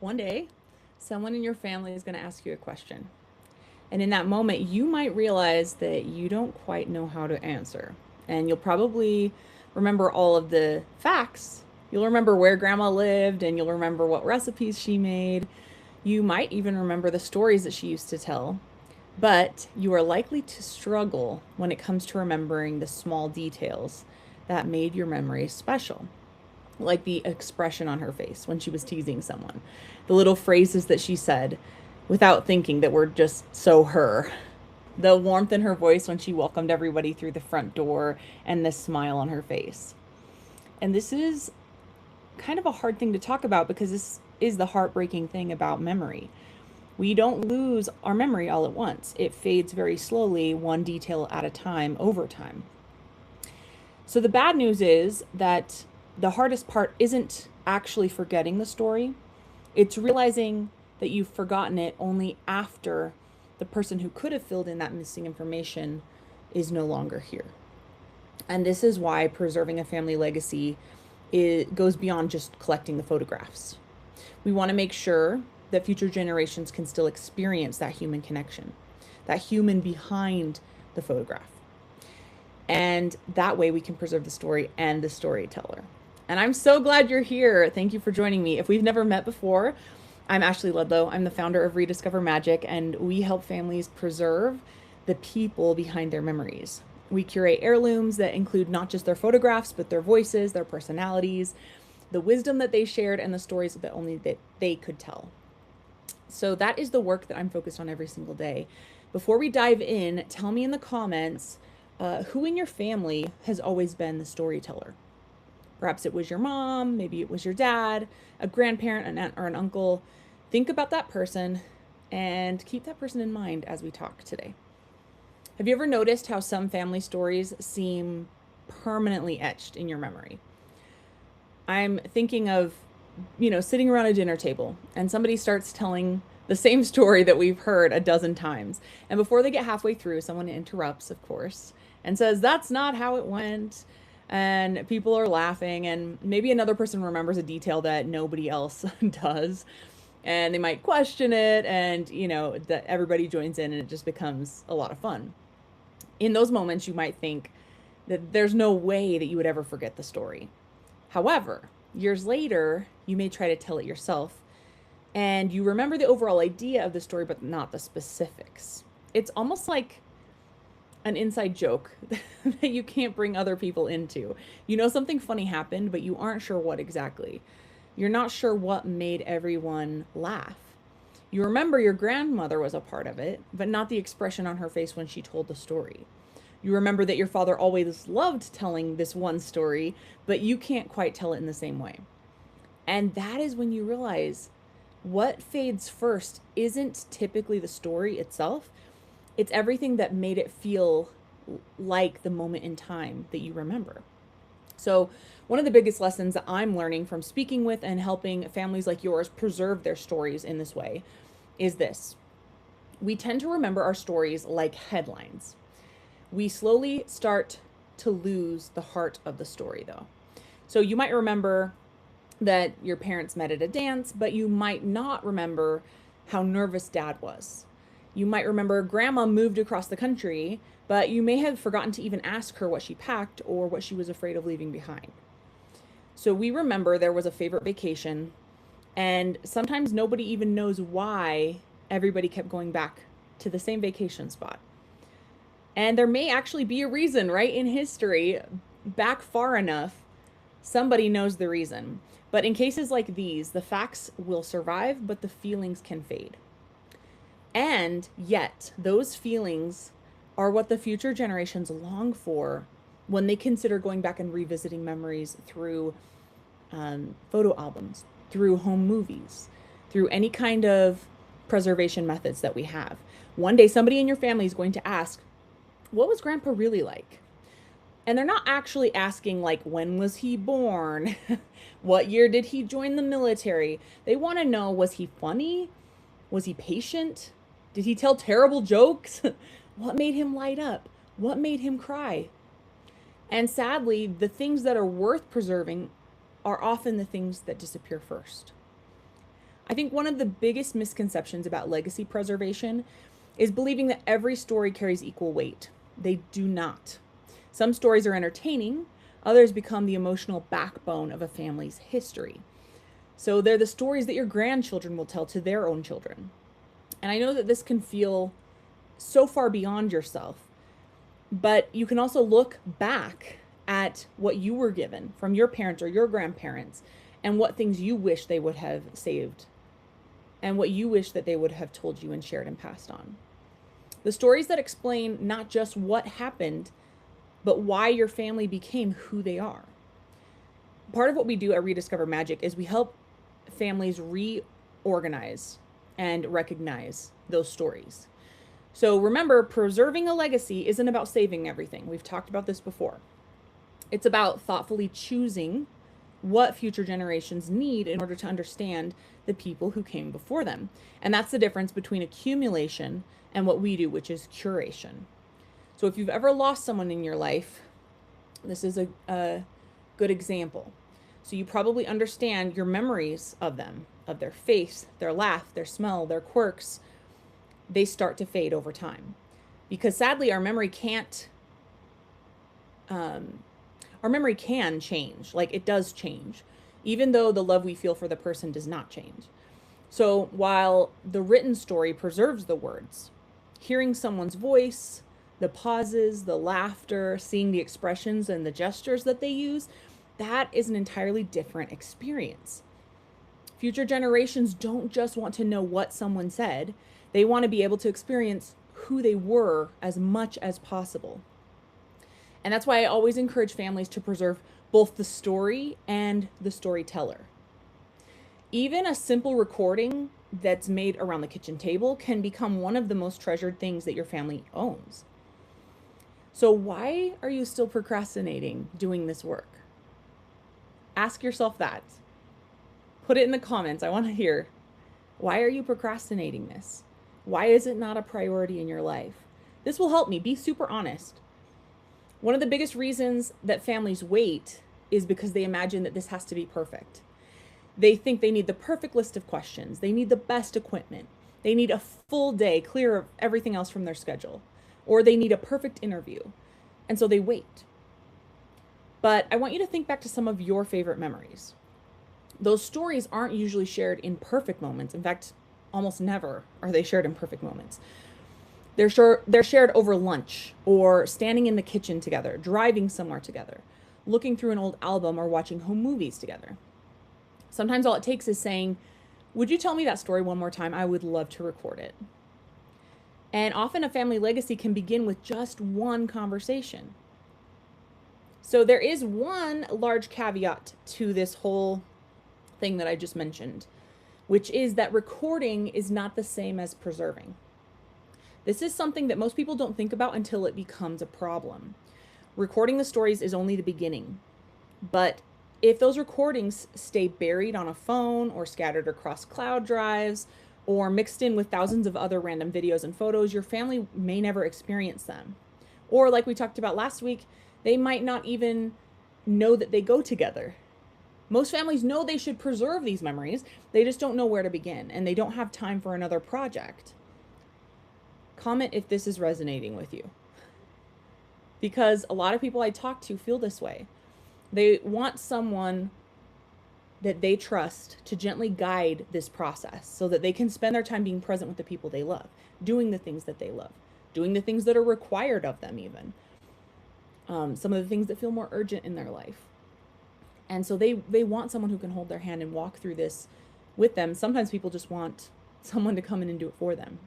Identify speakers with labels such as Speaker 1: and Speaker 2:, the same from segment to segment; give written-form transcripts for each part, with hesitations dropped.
Speaker 1: One day, someone in your family is going to ask you a question. And in that moment, you might realize that you don't quite know how to answer. And you'll probably remember all of the facts. You'll remember where grandma lived and you'll remember what recipes she made. You might even remember the stories that she used to tell. But you are likely to struggle when it comes to remembering the small details that made your memory special, like the expression on her face when she was teasing someone, the little phrases that she said without thinking that were just so her, the warmth in her voice when she welcomed everybody through the front door, and the smile on her face. And this is kind of a hard thing to talk about because this is the heartbreaking thing about memory. We don't lose our memory all at once. It fades very slowly, one detail at a time, over time. So the bad news is that the hardest part isn't actually forgetting the story. It's realizing that you've forgotten it only after the person who could have filled in that missing information is no longer here. And this is why preserving a family legacy goes beyond just collecting the photographs. We want to make sure that future generations can still experience that human connection, that human behind the photograph. And that way we can preserve the story and the storyteller. And I'm so glad you're here. Thank you for joining me. If we've never met before, I'm Ashley Ludlow. I'm the founder of Rediscover Magic, and we help families preserve the people behind their memories. We curate heirlooms that include not just their photographs, but their voices, their personalities, the wisdom that they shared, and the stories that only that they could tell. So that is the work that I'm focused on every single day. Before we dive in, tell me in the comments who in your family has always been the storyteller. Perhaps it was your mom, maybe it was your dad, a grandparent, an aunt, or an uncle. Think about that person and keep that person in mind as we talk today. Have you ever noticed how some family stories seem permanently etched in your memory? I'm thinking of, sitting around a dinner table and somebody starts telling the same story that we've heard a dozen times. And before they get halfway through, someone interrupts, of course, and says, "That's not how it went." And people are laughing, and maybe another person remembers a detail that nobody else does. And they might question it, and that everybody joins in, and it just becomes a lot of fun. In those moments, you might think that there's no way that you would ever forget the story. However, years later, you may try to tell it yourself, and you remember the overall idea of the story, but not the specifics. It's almost like an inside joke that you can't bring other people into. You know something funny happened, but you aren't sure what exactly. You're not sure what made everyone laugh. You remember your grandmother was a part of it, but not the expression on her face when she told the story. You remember that your father always loved telling this one story, but you can't quite tell it in the same way. And that is when you realize what fades first isn't typically the story itself, it's everything that made it feel like the moment in time that you remember. So, one of the biggest lessons that I'm learning from speaking with and helping families like yours preserve their stories in this way is this: we tend to remember our stories like headlines. We slowly start to lose the heart of the story, though. So, you might remember that your parents met at a dance, but you might not remember how nervous dad was. You might remember grandma moved across the country, but you may have forgotten to even ask her what she packed or what she was afraid of leaving behind. So we remember there was a favorite vacation, and sometimes nobody even knows why everybody kept going back to the same vacation spot. And there may actually be a reason, right, in history, back far enough, somebody knows the reason. But in cases like these, the facts will survive, but the feelings can fade. And yet, those feelings are what the future generations long for when they consider going back and revisiting memories through photo albums, through home movies, through any kind of preservation methods that we have. One day, somebody in your family is going to ask, "What was grandpa really like?" And they're not actually asking, like, when was he born? What year did he join the military? They want to know, was he funny? Was he patient? Did he tell terrible jokes? What made him light up? What made him cry? And sadly, the things that are worth preserving are often the things that disappear first. I think one of the biggest misconceptions about legacy preservation is believing that every story carries equal weight. They do not. Some stories are entertaining, others become the emotional backbone of a family's history. So they're the stories that your grandchildren will tell to their own children. And I know that this can feel so far beyond yourself, but you can also look back at what you were given from your parents or your grandparents and what things you wish they would have saved and what you wish that they would have told you and shared and passed on. The stories that explain not just what happened, but why your family became who they are. Part of what we do at Rediscover Magic is we help families reorganize and recognize those stories. So remember, preserving a legacy isn't about saving everything. We've talked about this before. It's about thoughtfully choosing what future generations need in order to understand the people who came before them. And that's the difference between accumulation and what we do, which is curation. So if you've ever lost someone in your life, this is a good example. So you probably understand your memories of them, of their face, their laugh, their smell, their quirks. They start to fade over time. Because sadly, our memory can change. Like, it does change, even though the love we feel for the person does not change. So while the written story preserves the words, hearing someone's voice, the pauses, the laughter, seeing the expressions and the gestures that they use, that is an entirely different experience. Future generations don't just want to know what someone said. They want to be able to experience who they were as much as possible. And that's why I always encourage families to preserve both the story and the storyteller. Even a simple recording that's made around the kitchen table can become one of the most treasured things that your family owns. So why are you still procrastinating doing this work? Ask yourself that. Put it in the comments. I want to hear, why are you procrastinating this? Why is it not a priority in your life? This will help me be super honest. One of the biggest reasons that families wait is because they imagine that this has to be perfect. They think they need the perfect list of questions. They need the best equipment. They need a full day clear of everything else from their schedule. Or they need a perfect interview. And so they wait. But I want you to think back to some of your favorite memories. Those stories aren't usually shared in perfect moments. In fact, almost never are they shared in perfect moments. They're shared over lunch or standing in the kitchen together, driving somewhere together, looking through an old album or watching home movies together. Sometimes all it takes is saying, "Would you tell me that story one more time? I would love to record it." And often a family legacy can begin with just one conversation. So there is one large caveat to this whole thing that I just mentioned, which is that recording is not the same as preserving. This is something that most people don't think about until it becomes a problem. Recording the stories is only the beginning. But if those recordings stay buried on a phone or scattered across cloud drives or mixed in with thousands of other random videos and photos, your family may never experience them. Or like we talked about last week, they might not even know that they go together. Most families know they should preserve these memories. They just don't know where to begin, and they don't have time for another project. Comment if this is resonating with you. Because a lot of people I talk to feel this way. They want someone that they trust to gently guide this process so that they can spend their time being present with the people they love, doing the things that they love, doing the things that are required of them even. Some of the things that feel more urgent in their life. And so they want someone who can hold their hand and walk through this with them. Sometimes people just want someone to come in and do it for them.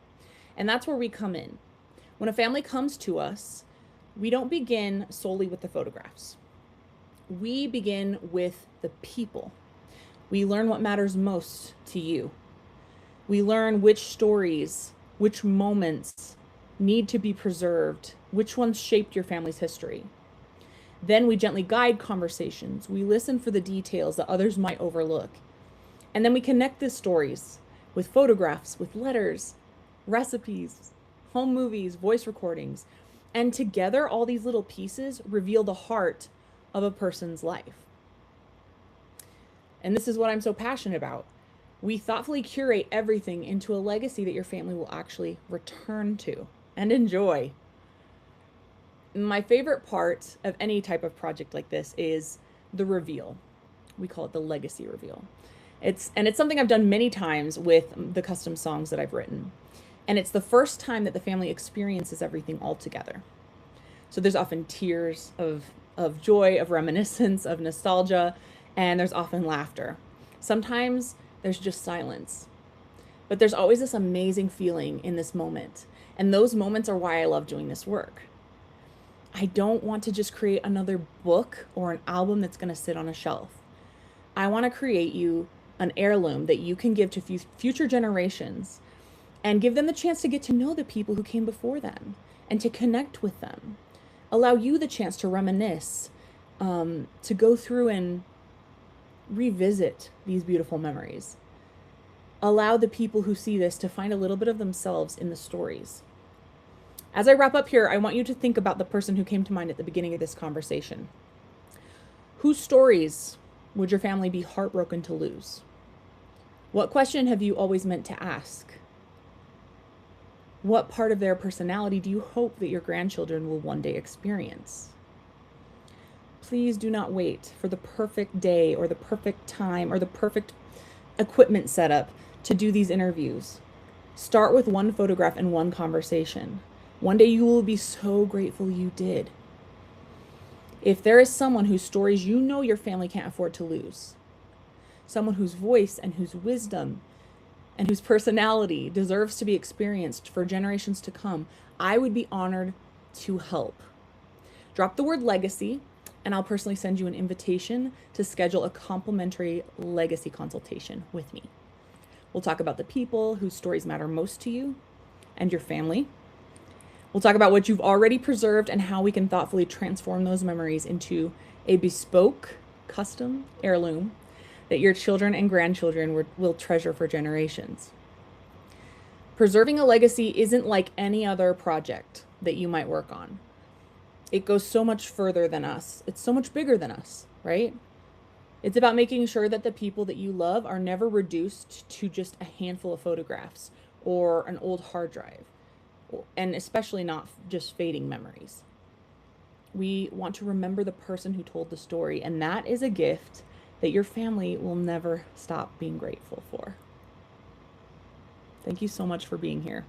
Speaker 1: And that's where we come in. When a family comes to us, we don't begin solely with the photographs. We begin with the people. We learn what matters most to you. We learn which stories, which moments need to be preserved, which ones shaped your family's history. Then we gently guide conversations. We listen for the details that others might overlook. And then we connect the stories with photographs, with letters, recipes, home movies, voice recordings. And together, all these little pieces reveal the heart of a person's life. And this is what I'm so passionate about. We thoughtfully curate everything into a legacy that your family will actually return to and enjoy. My favorite part of any type of project like this is the reveal. We call it the legacy reveal. It's something I've done many times with the custom songs that I've written. And it's the first time that the family experiences everything all together. So there's often tears of joy, of reminiscence, of nostalgia, and there's often laughter. Sometimes there's just silence. But there's always this amazing feeling in this moment. And those moments are why I love doing this work. I don't want to just create another book or an album that's going to sit on a shelf. I want to create you an heirloom that you can give to future generations and give them the chance to get to know the people who came before them and to connect with them. Allow you the chance to reminisce, to go through and revisit these beautiful memories. Allow the people who see this to find a little bit of themselves in the stories. As I wrap up here, I want you to think about the person who came to mind at the beginning of this conversation. Whose stories would your family be heartbroken to lose? What question have you always meant to ask? What part of their personality do you hope that your grandchildren will one day experience? Please do not wait for the perfect day or the perfect time or the perfect equipment setup to do these interviews. Start with one photograph and one conversation. One day you will be so grateful you did. If there is someone whose stories you know your family can't afford to lose, someone whose voice and whose wisdom and whose personality deserves to be experienced for generations to come, I would be honored to help. Drop the word legacy, and I'll personally send you an invitation to schedule a complimentary legacy consultation with me. We'll talk about the people whose stories matter most to you and your family. We'll talk about what you've already preserved and how we can thoughtfully transform those memories into a bespoke, custom heirloom that your children and grandchildren will treasure for generations. Preserving a legacy isn't like any other project that you might work on. It goes so much further than us. It's so much bigger than us, right? It's about making sure that the people that you love are never reduced to just a handful of photographs or an old hard drive, and especially not just fading memories. We want to remember the person who told the story, and that is a gift that your family will never stop being grateful for. Thank you so much for being here.